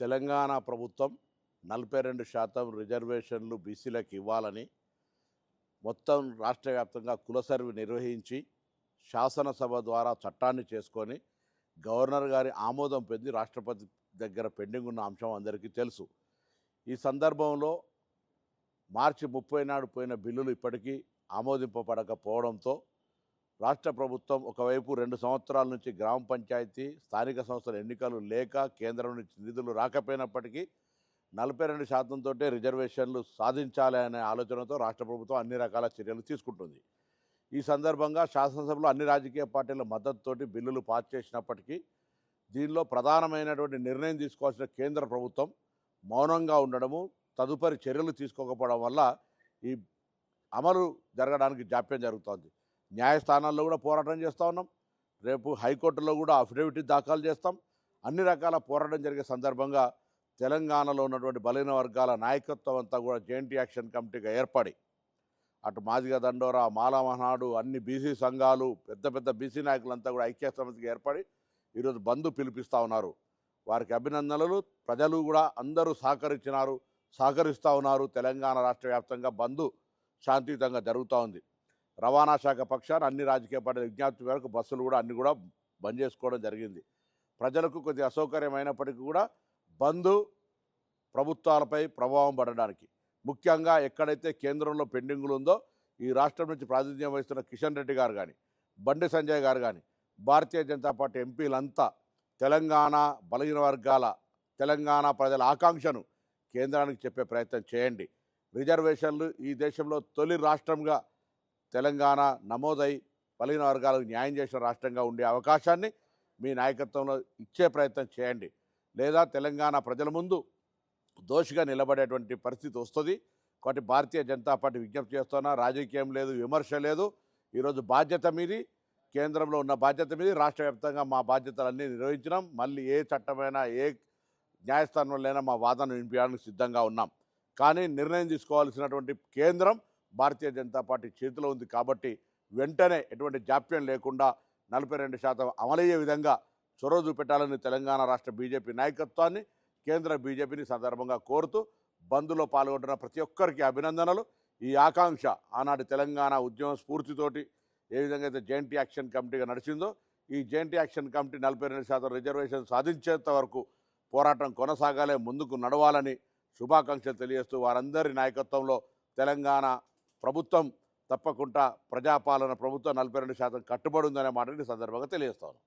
తెలంగాణ ప్రభుత్వం 42% రిజర్వేషన్లు బీసీలకు ఇవ్వాలని మొత్తం రాష్ట్ర వ్యాప్తంగా కుల సర్వే నిర్వహించి శాసనసభ ద్వారా చట్టాన్ని చేసుకొని గవర్నర్ గారి ఆమోదం పొంది రాష్ట్రపతి దగ్గర పెండింగ్ ఉన్న అంశం అందరికీ తెలుసు. ఈ సందర్భంలో మార్చి 30 నాడు పోయిన బిల్లులు ఇప్పటికీ ఆమోదింపబడకపోవడంతో రాష్ట్ర ప్రభుత్వం ఒకవైపు 2 సంవత్సరాల నుంచి గ్రామ పంచాయతీ స్థానిక సంస్థల ఎన్నికలు లేక కేంద్రం నుంచి నిధులు రాకపోయినప్పటికీ 42% తోటే రిజర్వేషన్లు సాధించాలి అనే ఆలోచనతో రాష్ట్ర ప్రభుత్వం అన్ని రకాల చర్యలు తీసుకుంటుంది. ఈ సందర్భంగా శాసనసభలో అన్ని రాజకీయ పార్టీల మద్దతుతోటి బిల్లులు పాస్ చేసినప్పటికీ దీనిలో ప్రధానమైనటువంటి నిర్ణయం తీసుకోవాల్సిన కేంద్ర ప్రభుత్వం మౌనంగా ఉండడము, తదుపరి చర్యలు తీసుకోకపోవడం వల్ల ఈ అమలు జరగడానికి జాప్యం జరుగుతోంది. న్యాయస్థానాల్లో కూడా పోరాటం చేస్తూ ఉన్నాం. రేపు హైకోర్టులో కూడా అఫిడవిట్ దాఖలు చేస్తాం. అన్ని రకాల పోరాటం జరిగే సందర్భంగా తెలంగాణలో ఉన్నటువంటి బలహీన వర్గాల నాయకత్వం అంతా కూడా జాయింట్ యాక్షన్ కమిటీగా ఏర్పడి అటు మాదిగ దండోరా, మాలా మహానాడు, అన్ని బీసీ సంఘాలు, పెద్ద పెద్ద బీసీ నాయకులంతా కూడా ఐక్య సమితిగా ఏర్పడి ఈరోజు బంద్ పిలిపిస్తూ ఉన్నారు. వారికి అభినందనలు. ప్రజలు కూడా అందరూ సహకరిస్తూ ఉన్నారు. తెలంగాణ రాష్ట్ర వ్యాప్తంగా బంద్ శాంతియుతంగా జరుగుతూ ఉంది. రవాణా శాఖ పక్షాన అన్ని రాజకీయ పార్టీల విజ్ఞప్తి మేరకు బస్సులు కూడా అన్ని కూడా బంద్ చేసుకోవడం జరిగింది. ప్రజలకు కొద్దిగా అసౌకర్యమైనప్పటికీ కూడా బంద్ ప్రభుత్వాలపై ప్రభావం పడడానికి, ముఖ్యంగా ఎక్కడైతే కేంద్రంలో పెండింగులు ఉందో ఈ రాష్ట్రం నుంచి ప్రాతినిధ్యం వహిస్తున్న కిషన్ రెడ్డి గారు కానీ, బండి సంజయ్ గారు కానీ, భారతీయ జనతా పార్టీ ఎంపీలంతా తెలంగాణ బలహీన వర్గాల, తెలంగాణ ప్రజల ఆకాంక్షను కేంద్రానికి చెప్పే ప్రయత్నం చేయండి. రిజర్వేషన్లు ఈ దేశంలో తొలి రాష్ట్రంగా తెలంగాణ నమోదై బలహీన వర్గాలకు న్యాయం చేసిన రాష్ట్రంగా ఉండే అవకాశాన్ని మీ నాయకత్వంలో ఇచ్చే ప్రయత్నం చేయండి. లేదా తెలంగాణ ప్రజల ముందు దోషిగా నిలబడేటువంటి పరిస్థితి వస్తుంది. కాబట్టి భారతీయ జనతా పార్టీ విజ్ఞప్తి చేస్తున్నా, రాజకీయం లేదు, విమర్శ లేదు. ఈరోజు బాధ్యత మీది, కేంద్రంలో ఉన్న బాధ్యత మీది. రాష్ట్ర వ్యాప్తంగా మా బాధ్యతలన్నీ నిర్వహించినాం. మళ్ళీ ఏ చట్టమైనా ఏ న్యాయస్థానంలోనైనా మా వాదన వినిపించడానికి సిద్ధంగా ఉన్నాం. కానీ నిర్ణయం తీసుకోవాల్సినటువంటి కేంద్రం భారతీయ జనతా పార్టీ చేతిలో ఉంది. కాబట్టి వెంటనే ఎటువంటి జాప్యం లేకుండా 42% అమలయ్యే విధంగా చొరవ చూపెట్టాలని తెలంగాణ రాష్ట్ర బీజేపీ నాయకత్వాన్ని, కేంద్ర బీజేపీని సందర్భంగా కోరుతూ బంద్లో పాల్గొంటున్న ప్రతి ఒక్కరికి అభినందనలు. ఈ ఆకాంక్ష ఆనాటి తెలంగాణ ఉద్యమ స్ఫూర్తితోటి ఏ విధంగా అయితే జాయింట్ యాక్షన్ కమిటీగా నడిచిందో ఈ జాయింట్ యాక్షన్ కమిటీ 42% రిజర్వేషన్ సాధించేంత వరకు పోరాటం కొనసాగాలే, ముందుకు నడవాలని శుభాకాంక్షలు తెలియజేస్తూ వారందరి నాయకత్వంలో తెలంగాణ ప్రభుత్వం తప్పకుండా ప్రజాపాలన ప్రభుత్వం 42% కట్టుబడి ఉందనే మాటని సందర్భంగా తెలియజేస్తాను.